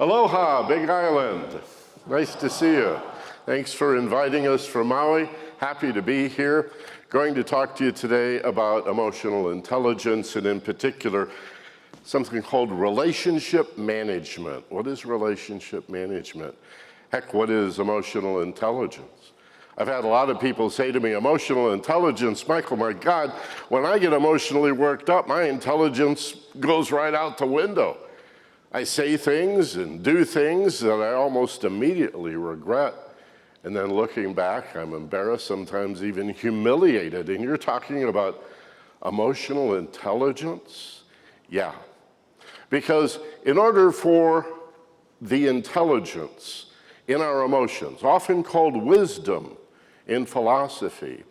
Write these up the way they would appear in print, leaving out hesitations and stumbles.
Aloha, Big Island. Nice to see you. Thanks for inviting us from Maui. Happy to be here. Going to talk to you today about emotional intelligence, and in particular, something called relationship management. What is relationship management? Heck, what is emotional intelligence? I've had a lot of people say to me, emotional intelligence, Michael, my God, when I get emotionally worked up, my intelligence goes right out the window. I say things and do things that I almost immediately regret. And then looking back, I'm embarrassed, sometimes even humiliated. And you're talking about emotional intelligence? Yeah. Because in order for the intelligence in our emotions, often called wisdom in philosophy,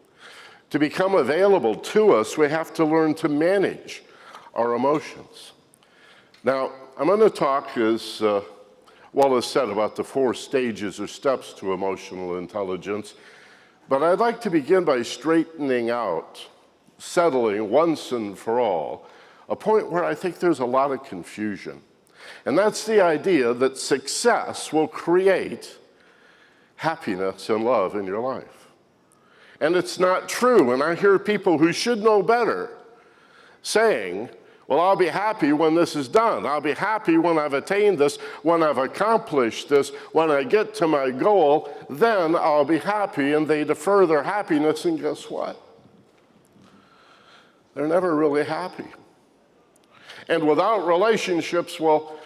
to become available to us, we have to learn to manage our emotions. Now, I'm going to talk, as Wallace said, about the 4 stages or steps to emotional intelligence, but I'd like to begin by straightening out, settling once and for all, a point where I think there's a lot of confusion. And that's the idea that success will create happiness and love in your life. And it's not true. And I hear people who should know better saying, well, I'll be happy when this is done. I'll be happy when I've attained this, when I've accomplished this, when I get to my goal, then I'll be happy. And they defer their happiness, and guess what? They're never really happy. And without relationships, well,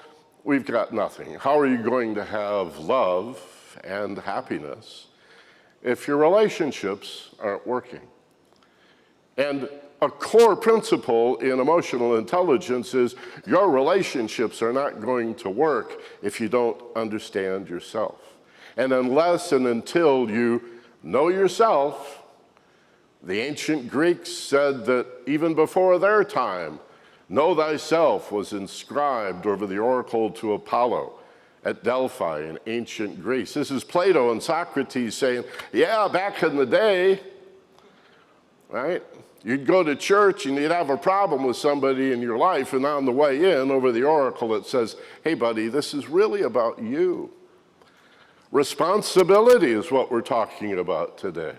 we've got nothing. How are you going to have love and happiness if your relationships aren't working? And a core principle in emotional intelligence is your relationships are not going to work if you don't understand yourself. And unless and until you know yourself, the ancient Greeks said that even before their time, know thyself was inscribed over the oracle to Apollo at Delphi in ancient Greece. This is Plato and Socrates saying, yeah, back in the day, right? You'd go to church and you'd have a problem with somebody in your life, and on the way in, over the oracle, it says, hey, buddy, this is really about you. Responsibility is what we're talking about today.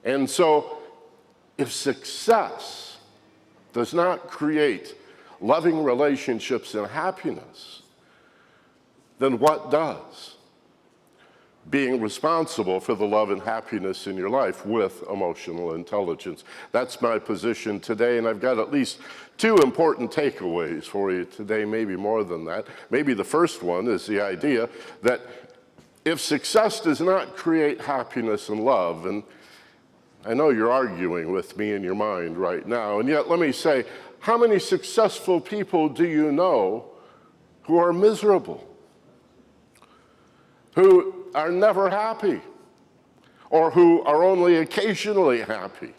And so, if success does not create loving relationships and happiness, then what does? Being responsible for the love and happiness in your life with emotional intelligence. That's my position today, and I've got at least 2 important takeaways for you today, maybe more than that. Maybe the first one is the idea that if success does not create happiness and love, and I know you're arguing with me in your mind right now, and yet let me say, how many successful people do you know who are miserable? Who are never happy, or who are only occasionally happy?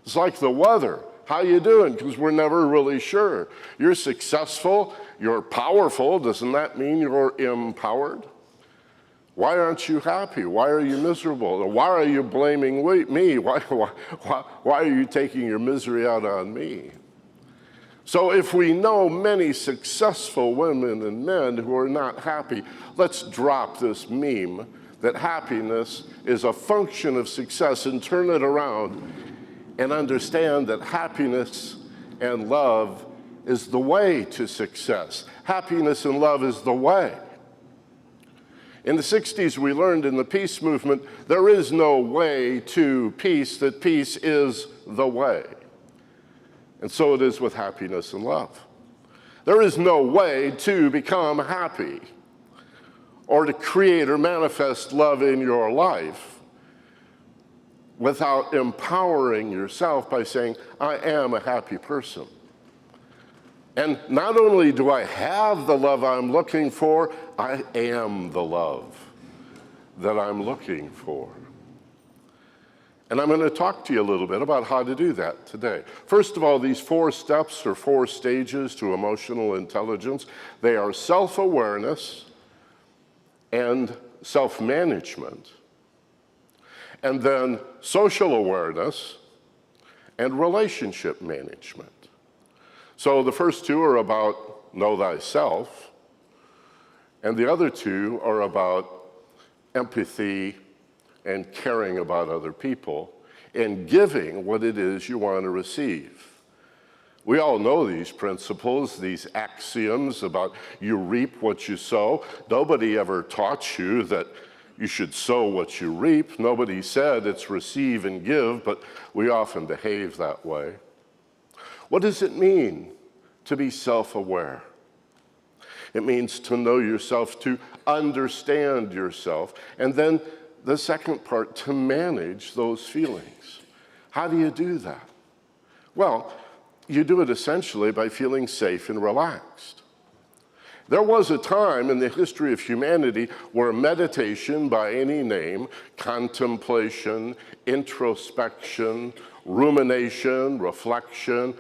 It's like the weather. How you doing? Because we're never really sure. You're successful, you're powerful. Doesn't that mean you're empowered? Why aren't you happy? Why are you miserable? Why are you blaming me? Why are you taking your misery out on me? So if we know many successful women and men who are not happy, let's drop this meme that happiness is a function of success and turn it around and understand that happiness and love is the way to success. Happiness and love is the way. In the 60s, we learned in the peace movement, there is no way to peace, that peace is the way. And so it is with happiness and love. There is no way to become happy or to create or manifest love in your life without empowering yourself by saying, I am a happy person. And not only do I have the love I'm looking for, I am the love that I'm looking for. And I'm going to talk to you a little bit about how to do that today. First of all, these 4 steps or 4 stages to emotional intelligence, they are self-awareness and self-management, and then social awareness and relationship management. So the first 2 are about know thyself, And the other two are about empathy and caring about other people and giving what it is you want to receive. We all know these principles, these axioms about you reap what you sow. Nobody ever taught you that you should sow what you reap. Nobody said it's receive and give, but we often behave that way. What does it mean to be self-aware? It means to know yourself, to understand yourself, and then the second part, to manage those feelings. How do you do that? Well, you do it essentially by feeling safe and relaxed. There was a time in the history of humanity where meditation by any name, contemplation, introspection, rumination, reflection,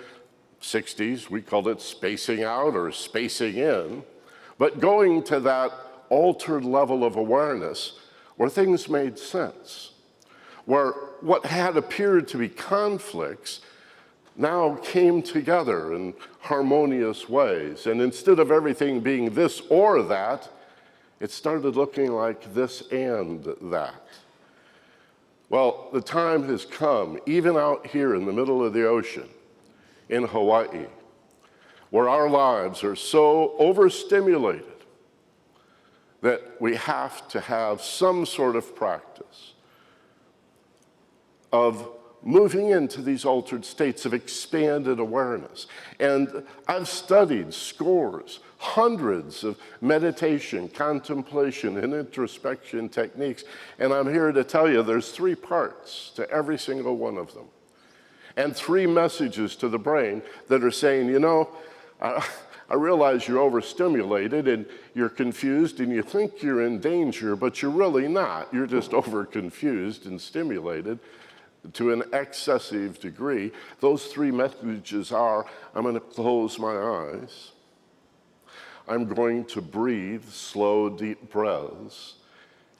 60s, we called it spacing out or spacing in, but going to that altered level of awareness where things made sense, where what had appeared to be conflicts now came together in harmonious ways. And instead of everything being this or that, it started looking like this and that. Well, the time has come, even out here in the middle of the ocean, in Hawaii, where our lives are so overstimulated that we have to have some sort of practice of moving into these altered states of expanded awareness. And I've studied scores, hundreds of meditation, contemplation, and introspection techniques, and I'm here to tell you there's 3 parts to every single one of them, and 3 messages to the brain that are saying, you know, I realize you're overstimulated and you're confused and you think you're in danger, but you're really not. You're just over-confused and stimulated to an excessive degree. Those 3 messages are, I'm going to close my eyes. I'm going to breathe slow, deep breaths.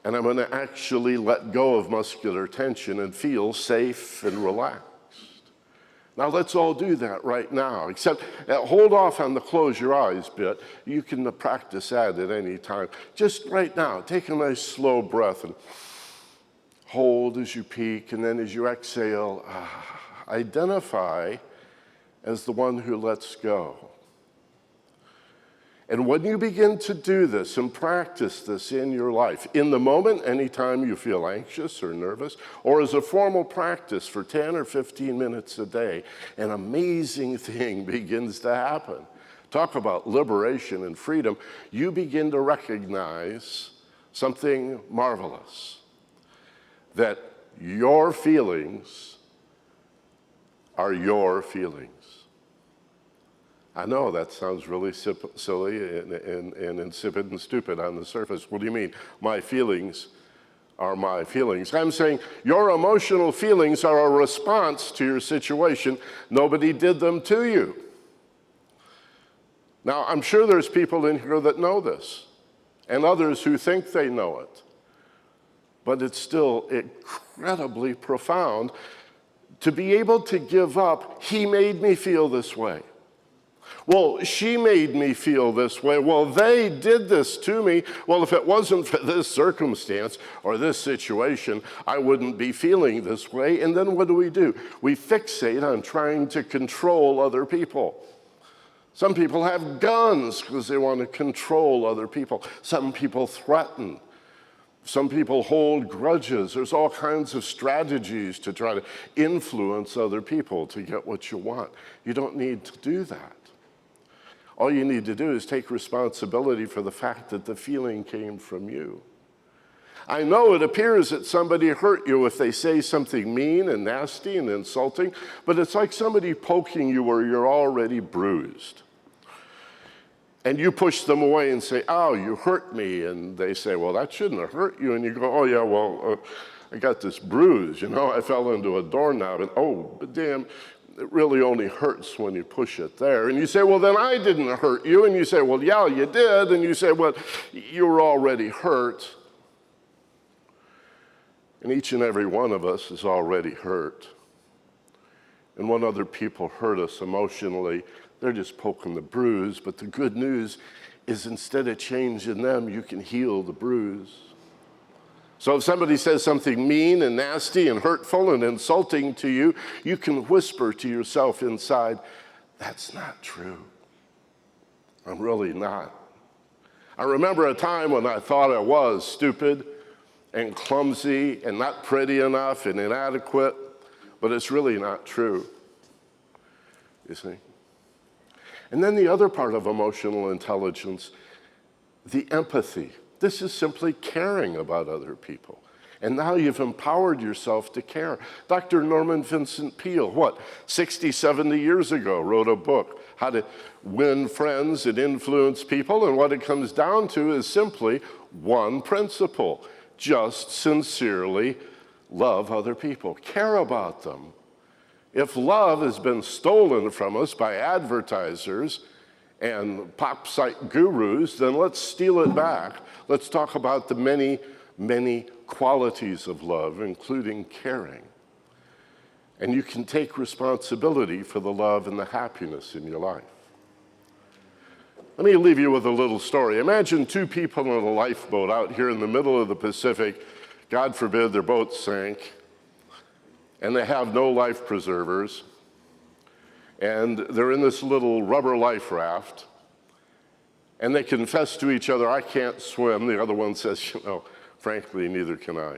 And I'm going to actually let go of muscular tension and feel safe and relaxed. Now let's all do that right now, except hold off on the close your eyes bit. You can practice that at any time. Just right now, take a nice slow breath and hold as you peak, and then as you exhale, identify as the one who lets go. And when you begin to do this and practice this in your life, in the moment, anytime you feel anxious or nervous, or as a formal practice for 10 or 15 minutes a day, an amazing thing begins to happen. Talk about liberation and freedom. You begin to recognize something marvelous, that your feelings are your feelings. I know that sounds really silly and insipid and stupid on the surface. What do you mean? My feelings are my feelings. I'm saying your emotional feelings are a response to your situation. Nobody did them to you. Now, I'm sure there's people in here that know this, and others who think they know it. But it's still incredibly profound to be able to give up, he made me feel this way. Well, she made me feel this way. Well, they did this to me. Well, if it wasn't for this circumstance or this situation, I wouldn't be feeling this way. And then what do? We fixate on trying to control other people. Some people have guns because they want to control other people. Some people threaten. Some people hold grudges. There's all kinds of strategies to try to influence other people to get what you want. You don't need to do that. All you need to do is take responsibility for the fact that the feeling came from you. I know it appears that somebody hurt you if they say something mean and nasty and insulting, but it's like somebody poking you where you're already bruised. And you push them away and say, oh, you hurt me. And they say, well, that shouldn't have hurt you. And you go, oh, yeah, well, I got this bruise. You know, I fell into a doorknob. And, oh, but damn, it really only hurts when you push it there. And you say, well, then I didn't hurt you. And you say, well, yeah, you did. And you say, well, you were already hurt. And each and every one of us is already hurt. And when other people hurt us emotionally, they're just poking the bruise. But the good news is instead of changing them, you can heal the bruise. So if somebody says something mean and nasty and hurtful and insulting to you, you can whisper to yourself inside, that's not true. I'm really not. I remember a time when I thought I was stupid and clumsy and not pretty enough and inadequate, but it's really not true, you see. And then the other part of emotional intelligence, the empathy. This is simply caring about other people. And now you've empowered yourself to care. Dr. Norman Vincent Peale, 60, 70 years ago, wrote a book, How to Win Friends and Influence People. And what it comes down to is simply one principle. Just sincerely love other people. Care about them. If love has been stolen from us by advertisers and pop site gurus, then let's steal it back. Let's talk about the many, many qualities of love, including caring. And you can take responsibility for the love and the happiness in your life. Let me leave you with a little story. Imagine two people on a lifeboat out here in the middle of the Pacific. God forbid their boat sank, and they have no life preservers, and they're in this little rubber life raft, and they confess to each other, I can't swim. The other one says, frankly, neither can I.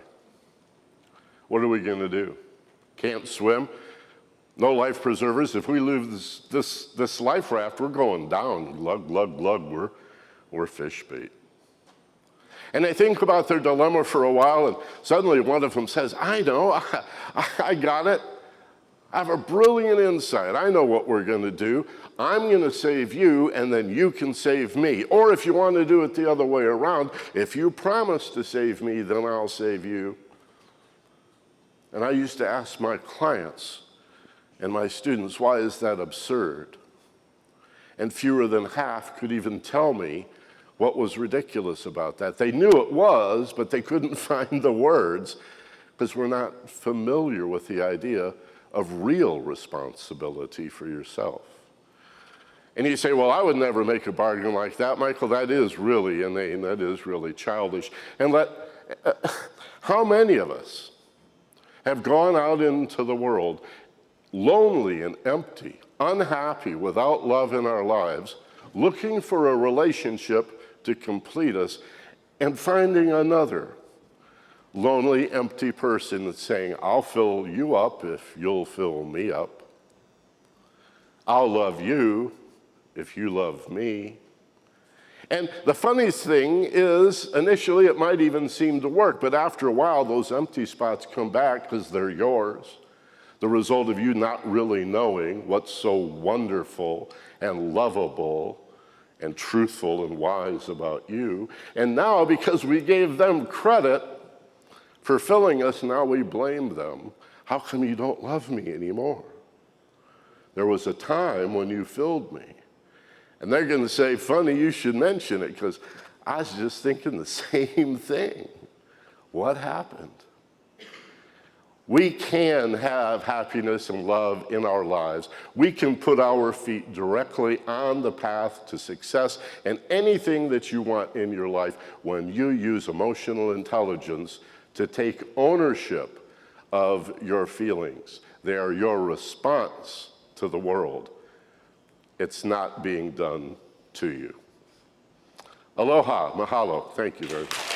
What are we going to do? Can't swim? No life preservers. If we lose this life raft, we're going down. Lug, lug, lug. We're fish bait. And they think about their dilemma for a while, and suddenly one of them says, I know, I got it. I have a brilliant insight. I know what we're going to do. I'm going to save you, and then you can save me. Or if you want to do it the other way around, if you promise to save me, then I'll save you. And I used to ask my clients and my students, why is that absurd? And fewer than half could even tell me what was ridiculous about that. They knew it was, but they couldn't find the words because we're not familiar with the idea of real responsibility for yourself. And you say, well, I would never make a bargain like that, Michael. That is really inane. That is really childish. And how many of us have gone out into the world lonely and empty, unhappy, without love in our lives, looking for a relationship to complete us, and finding another lonely, empty person that's saying, I'll fill you up if you'll fill me up. I'll love you if you love me. And the funniest thing is, initially it might even seem to work, but after a while, those empty spots come back because they're yours. The result of you not really knowing what's so wonderful and lovable and truthful and wise about you. And now, because we gave them credit for filling us, now we blame them. How come you don't love me anymore? There was a time when you filled me. And they're going to say, funny you should mention it, because I was just thinking the same thing. What happened? We can have happiness and love in our lives. We can put our feet directly on the path to success and anything that you want in your life when you use emotional intelligence to take ownership of your feelings. They are your response to the world. It's not being done to you. Aloha, mahalo. Thank you very much.